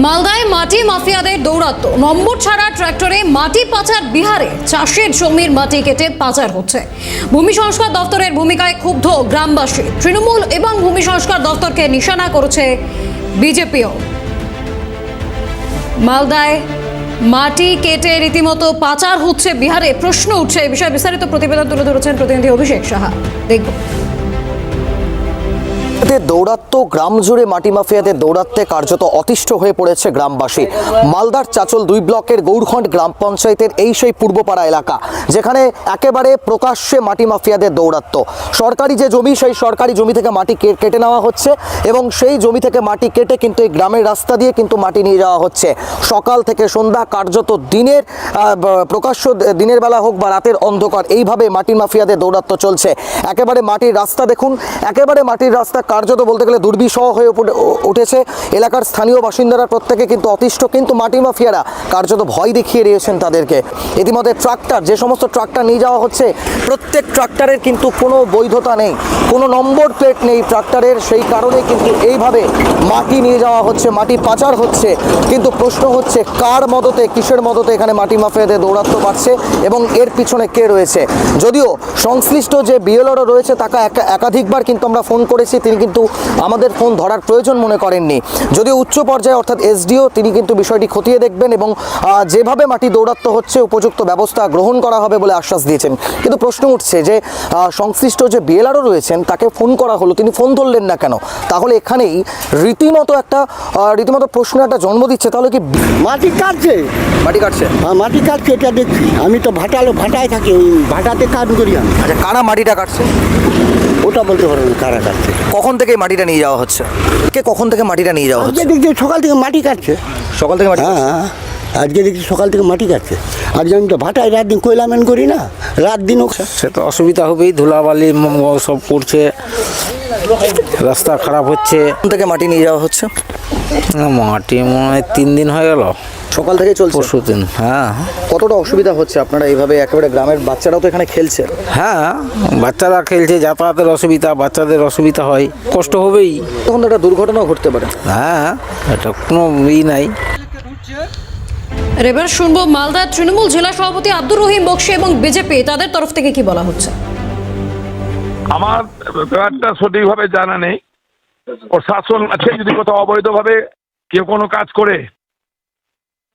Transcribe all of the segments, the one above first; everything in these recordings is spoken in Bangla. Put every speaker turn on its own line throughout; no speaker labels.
মালদায় মাটি মাফিয়াদের দৌরাত্ম্য, নম্বর ছাড়া ট্র্যাক্টরে মাটি পাচার বিহারে চাষের জমির মাটি কেটে পাচার হচ্ছে। ভূমি সংস্কার দপ্তরের ভূমিকায় ক্ষুব্ধ গ্রামবাসী। তৃণমূল এবং ভূমি সংস্কার দপ্তরকে নিশানা করেছে বিজেপিও। মালদায় মাটি কেটে রীতিমতো পাচার হচ্ছে বিহারে, প্রশ্ন উঠছে। এই বিষয়ে বিস্তারিত প্রতিবেদন তুলে ধরেছেন প্রতিনিধি অভিষেক সাহা। দেখব।
দৌরাত্ম্য, গ্রাম জুড়ে মাটি মাফিয়াদের দৌরাত্ম্যে কার্যত অতিষ্ঠ হয়ে পড়েছে গ্রামবাসী। মালদার চাচল 2 ব্লকের গৌরখণ্ড গ্রাম পঞ্চায়েতের এই সেই পূর্বপাড়া এলাকা, যেখানে একেবারে প্রকাশ্যে মাটি মাফিয়াদের দৌরাত্ম্য। সরকারি যে জমি, সেই সরকারি জমি থেকে মাটি কেটে নেওয়া হচ্ছে এবং সেই জমি থেকে মাটি কেটে কিন্তু এই গ্রামের রাস্তা দিয়ে কিন্তু মাটি নিয়ে যাওয়া হচ্ছে। সকাল থেকে সন্ধ্যা, কার্যত দিনের প্রকাশ্য দিনের বেলা হোক বা রাতের অন্ধকার, এইভাবে মাটি মাফিয়াদের দৌরাত্ম্য চলছে। একেবারে মাটির রাস্তা দেখুন, একেবারে মাটির রাস্তা কার্যত বলতে গেলে দুর্বিষহ হয়ে উঠেছে। এলাকার স্থানীয় বাসিন্দারা প্রত্যেকে কিন্তু অতিষ্ঠ, কিন্তু মাটি মাফিয়ারা কার্যত ভয় দেখিয়ে দিয়েছেন তাদেরকে। ইতিমধ্যে ট্রাক্টর, যে সমস্ত ট্রাক্টর নিয়ে যাওয়া হচ্ছে, প্রত্যেক ট্রাক্টরের কিন্তু কোনো বৈধতা নেই, কোনো নম্বর প্লেট নেই ট্রাক্টরের। সেই কারণে কিন্তু এইভাবে মাটি নিয়ে যাওয়া হচ্ছে, মাটি পাচার হচ্ছে। কিন্তু প্রশ্ন হচ্ছে, কার মদতে, কিসের মদতে এখানে মাটি মাফিয়াদের দৌরাত্ম্য বাড়ছে এবং এর পিছনে কে রয়েছে? যদিও সংশ্লিষ্ট যে বিএলআরও রয়েছে, তাকে একাধিকবার কিন্তু আমরা ফোন করেছি, তিনি কিন্তু আমাদের ফোন ধরার প্রয়োজন মনে করেননি। যদিও উচ্চ পর্যায়ে অর্থাৎ এসডিও, তিনি কিন্তু বিষয়টি খতিয়ে দেখবেন এবং যেভাবে মাটি দৌরাত্ম্য হচ্ছে উপযুক্ত ব্যবস্থা গ্রহণ করা হবে বলে আশ্বাস দিয়েছেন। কিন্তু প্রশ্ন উঠছে যে সংশ্লিষ্ট যে বিএলআরও রয়েছেন, তাকে ফোন করা হলো, তিনি ফোন ধরলেন না কেন? তাহলে এখানেই রীতিমতো প্রশ্ন একটা জন্ম দিচ্ছে। তাহলে কি
মাটি কাটছে?
মাটি কাটছে?
হ্যাঁ, মাটি কাটছে, এটা দেখছি। আমি তো ভাটায় থাকি, ওই ভাটাতে কাজ করি আমি।
আচ্ছা, কারা মাটিটা কাটছে?
ওটা বলতে পারবো না কারা কাটছে।
কখন থেকে মাটিটা নিয়ে যাওয়া হচ্ছে? কখন থেকে মাটিটা নিয়ে যাওয়া হচ্ছে?
আজকে দেখছি সকাল থেকে মাটি কাটছে।
সকাল থেকে মাটি?
হ্যাঁ, আজকে দেখছি সকাল থেকে মাটি কাটছে। আজকে আমি তো ভাটায় রাত দিন কয়লা ম্যান করি না, রাত দিন।
সে তো অসুবিধা হবেই, ধুলাবালি সব পড়ছে, রাস্তা খারাপ হচ্ছে।
কখন থেকে মাটি নিয়ে যাওয়া হচ্ছে?
মাটি মনে হয় 3 দিন হয়ে গেল,
সকাল থেকে চলছে?
পরশু দিন। হ্যাঁ।
কতটা অসুবিধা হচ্ছে আপনারা এইভাবে? একেবারে গ্রামের বাচ্চারাও তো এখানে খেলছে।
হ্যাঁ, বাচ্চারা খেলছে, যাতায়াতের অসুবিধা, বাচ্চাদের অসুবিধা হয়, কষ্ট হবেই।
তখন তো একটা দুর্ঘটনাও ঘটতে পারে।
হ্যাঁ, এটা কোনো নাই।
এবার শুনবো মালদার তৃণমূল জেলা সভাপতি আব্দুর রহিম বক্সি এবং বিজেপি, তাদের তরফ থেকে কি বলা হচ্ছে।
আমার ব্যাপারটা সঠিকভাবে জানা নেই। প্রশাসন আছে, যদি কোথাও অবৈধভাবে কেউ কোনো কাজ করে,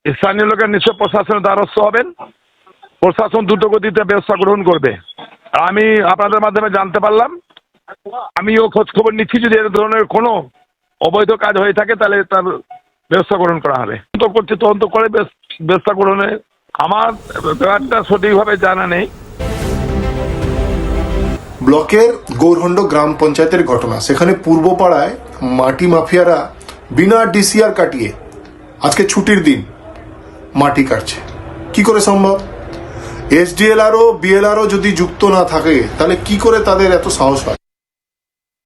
স্থানীয় লোকের নিশ্চয় প্রশাসনের দ্বারস্থ হবেন। প্রশাসন দ্রুত গতিতে ব্যবস্থা গ্রহণ করবে। আমি আপনাদের মাধ্যমে জানতে পারলাম, আমিও খোঁজ খবর নিচ্ছি, যদি এ ধরনের কোনো অবৈধ কাজ হয়ে থাকে তাহলে তার ব্যবস্থা গ্রহণ করা হবে। তদন্ত করে ব্যবস্থা গ্রহণে আমার ব্যাপারটা সঠিকভাবে জানা নেই।
ব্লকের গৌরখণ্ড গ্রাম পঞ্চায়েতের ঘটনা, সেখানে পূর্বপাড়ায় মাটি মাফিয়ারা বিনা ডিসিআর কাটিয়ে আজকে ছুটির দিন মাটি কাটছে। কি করে সম্ভব? এসডিএলআরও বিএলআরও যদি যুক্ত না থাকে, তাহলে কি করে তাদের এত সাহস হয়?